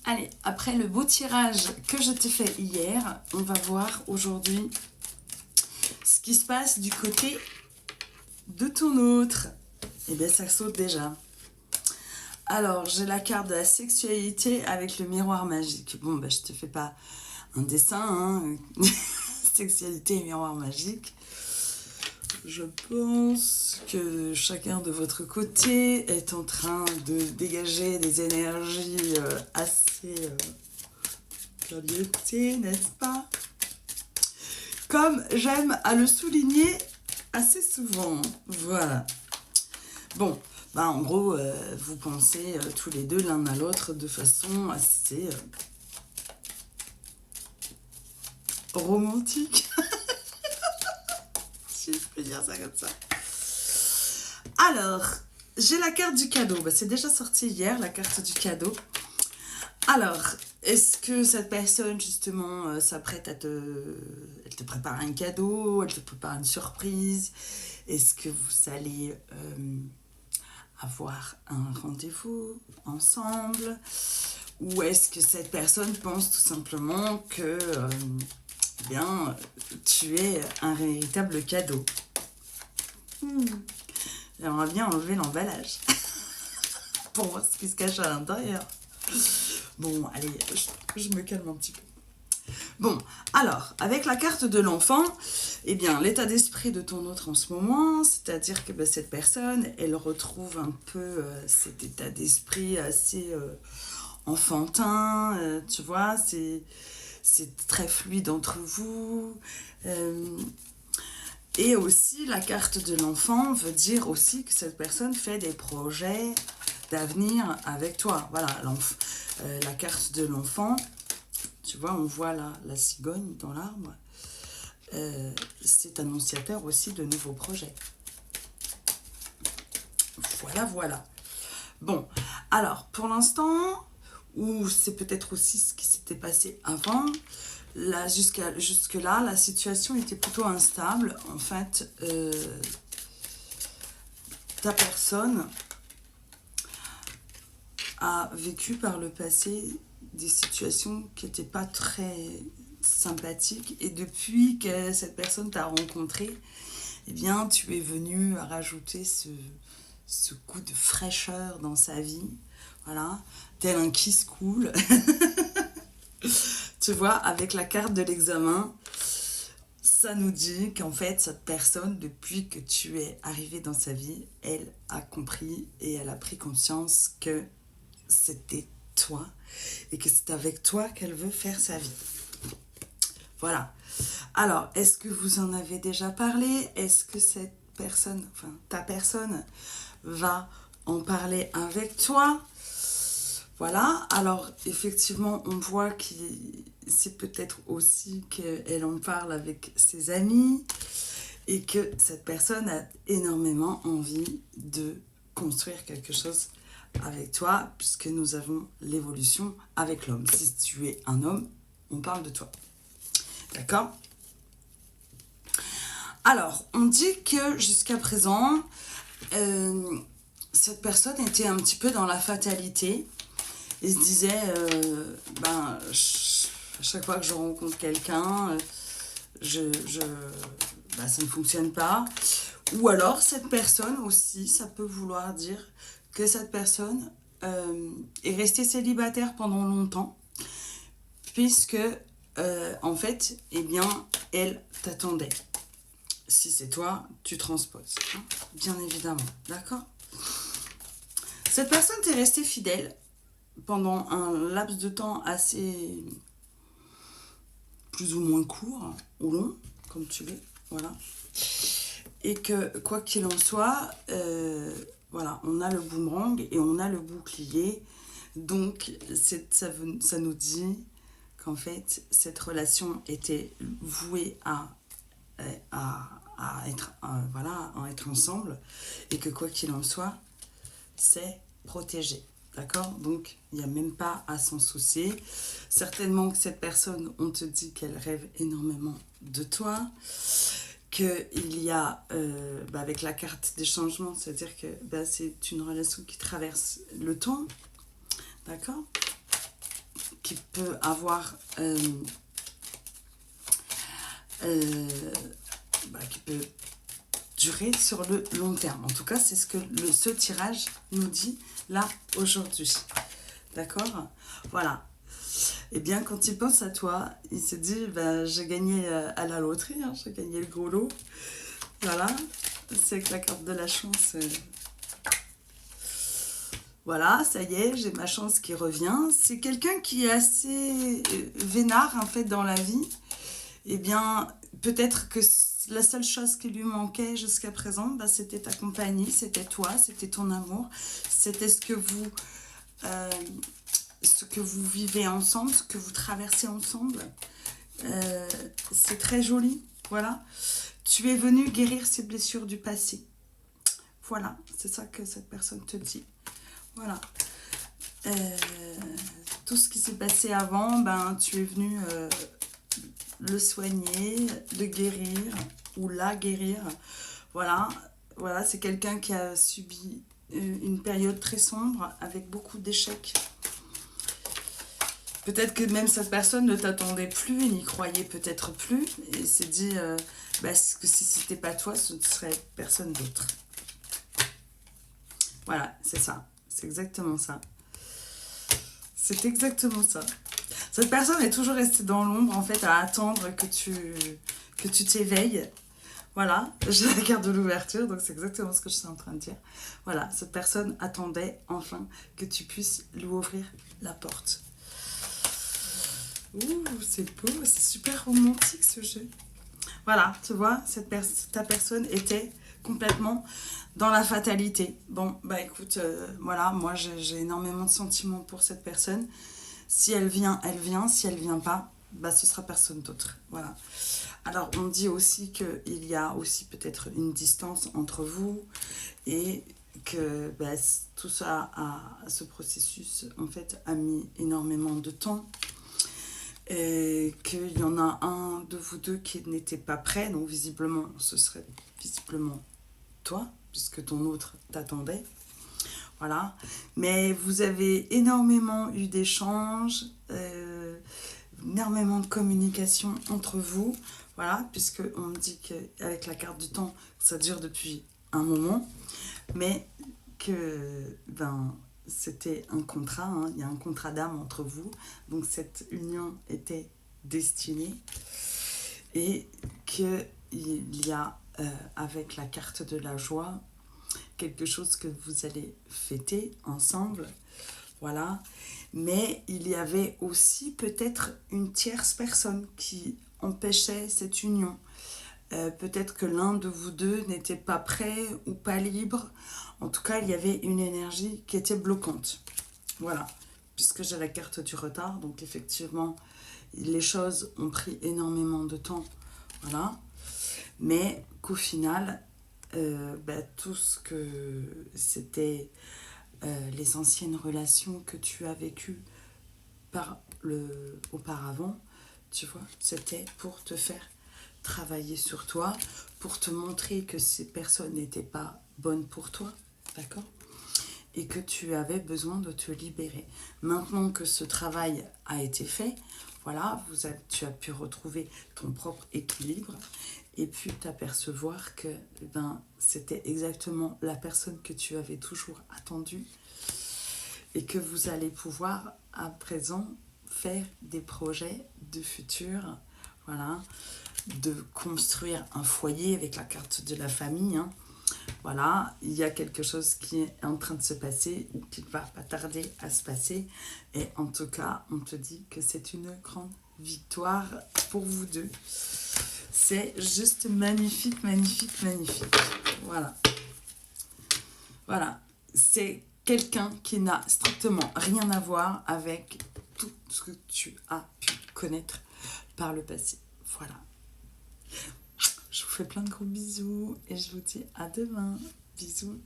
Allez, après le beau tirage que je t'ai fait hier, on va voir aujourd'hui ce qui se passe du côté de ton autre. Eh bien, ça saute déjà. Alors, j'ai la carte de la sexualité avec le miroir magique. Bon, ben, je te fais pas un dessin, hein. Sexualité et miroir magique. Je pense que chacun de votre côté est en train de dégager des énergies assez calientées, n'est-ce pas? Comme j'aime à le souligner assez souvent. Voilà. Bon, bah en gros, vous pensez tous les deux l'un à l'autre de façon assez romantique. Si je peux dire ça comme ça. Alors, j'ai la carte du cadeau. Bah, c'est déjà sorti hier, la carte du cadeau. Alors, est-ce que cette personne, justement, s'apprête à te... Elle te prépare un cadeau, elle te prépare une surprise? Est-ce que vous allez avoir un rendez-vous ensemble? Ou est-ce que cette personne pense tout simplement que bien, tu es un véritable cadeau? J'aimerais bien enlever l'emballage pour voir ce qui se cache à l'intérieur. Bon, allez, je me calme un petit peu. Bon, alors, avec la carte de l'enfant, eh bien, l'état d'esprit de ton autre en ce moment, c'est-à-dire que cette personne, elle retrouve un peu cet état d'esprit assez enfantin, tu vois, c'est très fluide entre vous. Et aussi, la carte de l'enfant veut dire aussi que cette personne fait des projets d'avenir avec toi. Voilà, la carte de l'enfant, tu vois, on voit là la cigogne dans l'arbre. C'est annonciateur aussi de nouveaux projets. Voilà, voilà. Bon, alors, pour l'instant, ou c'est peut-être aussi ce qui s'était passé avant, là, jusque-là, la situation était plutôt instable. En fait, ta personne a vécu par le passé des situations qui n'étaient pas très sympathiques. Et depuis que cette personne t'a rencontré, eh bien, tu es venu à rajouter ce coup de fraîcheur dans sa vie. Voilà, tel un kiss cool. Tu vois, avec la carte de l'examen, ça nous dit qu'en fait, cette personne, depuis que tu es arrivé dans sa vie, elle a compris et elle a pris conscience que c'était toi et que c'est avec toi qu'elle veut faire sa vie. Voilà. Alors, est-ce que vous en avez déjà parlé? Est-ce que cette personne, enfin ta personne, va en parler avec toi? Voilà. Alors, effectivement, on voit que c'est peut-être aussi qu'elle en parle avec ses amis et que cette personne a énormément envie de construire quelque chose avec toi, puisque nous avons l'évolution avec l'homme. Si tu es un homme, on parle de toi. D'accord? Alors, on dit que jusqu'à présent, cette personne était un petit peu dans la fatalité. Il se disait, à chaque fois que je rencontre quelqu'un, ça ne fonctionne pas. Ou alors, cette personne aussi, ça peut vouloir dire que cette personne est restée célibataire pendant longtemps, puisque, en fait, eh bien, elle t'attendait. Si c'est toi, tu transposes, hein, bien évidemment, d'accord? Cette personne t'est restée fidèle pendant un laps de temps assez plus ou moins court ou long, comme tu veux, voilà. Et que quoi qu'il en soit, voilà, on a le boomerang et on a le bouclier, donc ça nous dit qu'en fait cette relation était vouée à être ensemble, et que quoi qu'il en soit, c'est protégé. D'accord? Donc, il n'y a même pas à s'en soucier. Certainement que cette personne, on te dit qu'elle rêve énormément de toi, qu'il y a, avec la carte des changements, c'est-à-dire que c'est une relation qui traverse le temps. D'accord? qui peut avoir... qui peut durer sur le long terme. En tout cas, c'est ce que ce tirage nous dit là aujourd'hui. D'accord? Voilà. Et bien, quand il pense à toi, il se dit, j'ai gagné à la loterie, hein, j'ai gagné le gros lot. Voilà. C'est avec la carte de la chance. Voilà, ça y est, j'ai ma chance qui revient. C'est quelqu'un qui est assez vénard, en fait, dans la vie. Eh bien, peut-être que la seule chose qui lui manquait jusqu'à présent, c'était ta compagnie, c'était toi, c'était ton amour, c'était ce que vous vivez ensemble, ce que vous traversez ensemble. C'est très joli, voilà. Tu es venu guérir ces blessures du passé. Voilà, c'est ça que cette personne te dit. Voilà. Tout ce qui s'est passé avant, tu es venu le soigner, le guérir ou la guérir. Voilà, voilà, c'est quelqu'un qui a subi une période très sombre avec beaucoup d'échecs. Peut-être que même cette personne ne t'attendait plus et n'y croyait peut-être plus et s'est dit que si c'était pas toi, ce ne serait personne d'autre. Voilà, c'est ça. C'est exactement ça. C'est exactement ça. Cette personne est toujours restée dans l'ombre, en fait, à attendre que tu t'éveilles. Voilà, j'ai la carte de l'ouverture, donc c'est exactement ce que je suis en train de dire. Voilà, cette personne attendait enfin que tu puisses lui ouvrir la porte. Ouh, c'est beau, c'est super romantique ce jeu. Voilà, tu vois, ta personne était complètement dans la fatalité. Bon, écoute, voilà, moi j'ai énormément de sentiments pour cette personne. Si elle vient, elle vient. Si elle vient pas, ce sera personne d'autre. Voilà. Alors, on dit aussi qu'il y a aussi peut-être une distance entre vous et que tout ça, ce processus, en fait, a mis énormément de temps. Et qu'il y en a un de vous deux qui n'était pas prêt, donc visiblement, ce serait visiblement toi, puisque ton autre t'attendait. Voilà. Mais vous avez énormément eu d'échanges, énormément de communication entre vous, voilà, puisque on dit qu'avec la carte du temps, ça dure depuis un moment, mais que c'était un contrat, hein, il y a un contrat d'âme entre vous, donc cette union était destinée, et qu'il y a avec la carte de la joie quelque chose que vous allez fêter ensemble, voilà. Mais il y avait aussi peut-être une tierce personne qui empêchait cette union. Peut-être que l'un de vous deux n'était pas prêt ou pas libre. En tout cas, il y avait une énergie qui était bloquante. Voilà. Puisque j'ai la carte du retard, donc effectivement, les choses ont pris énormément de temps. Voilà. Mais qu'au final, tout ce que c'était les anciennes relations que tu as vécues auparavant, tu vois, c'était pour te faire travailler sur toi, pour te montrer que ces personnes n'étaient pas bonnes pour toi, d'accord? Et que tu avais besoin de te libérer. Maintenant que ce travail a été fait, voilà, tu as pu retrouver ton propre équilibre et puis t'apercevoir que c'était exactement la personne que tu avais toujours attendue et que vous allez pouvoir à présent faire des projets de futur, voilà, de construire un foyer avec la carte de la famille, hein. Voilà, il y a quelque chose qui est en train de se passer ou qui ne va pas tarder à se passer. Et en tout cas, on te dit que c'est une grande victoire pour vous deux. C'est juste magnifique, magnifique, magnifique. Voilà. Voilà. C'est quelqu'un qui n'a strictement rien à voir avec tout ce que tu as pu connaître par le passé. Voilà. Je vous fais plein de gros bisous et je vous dis à demain. Bisous.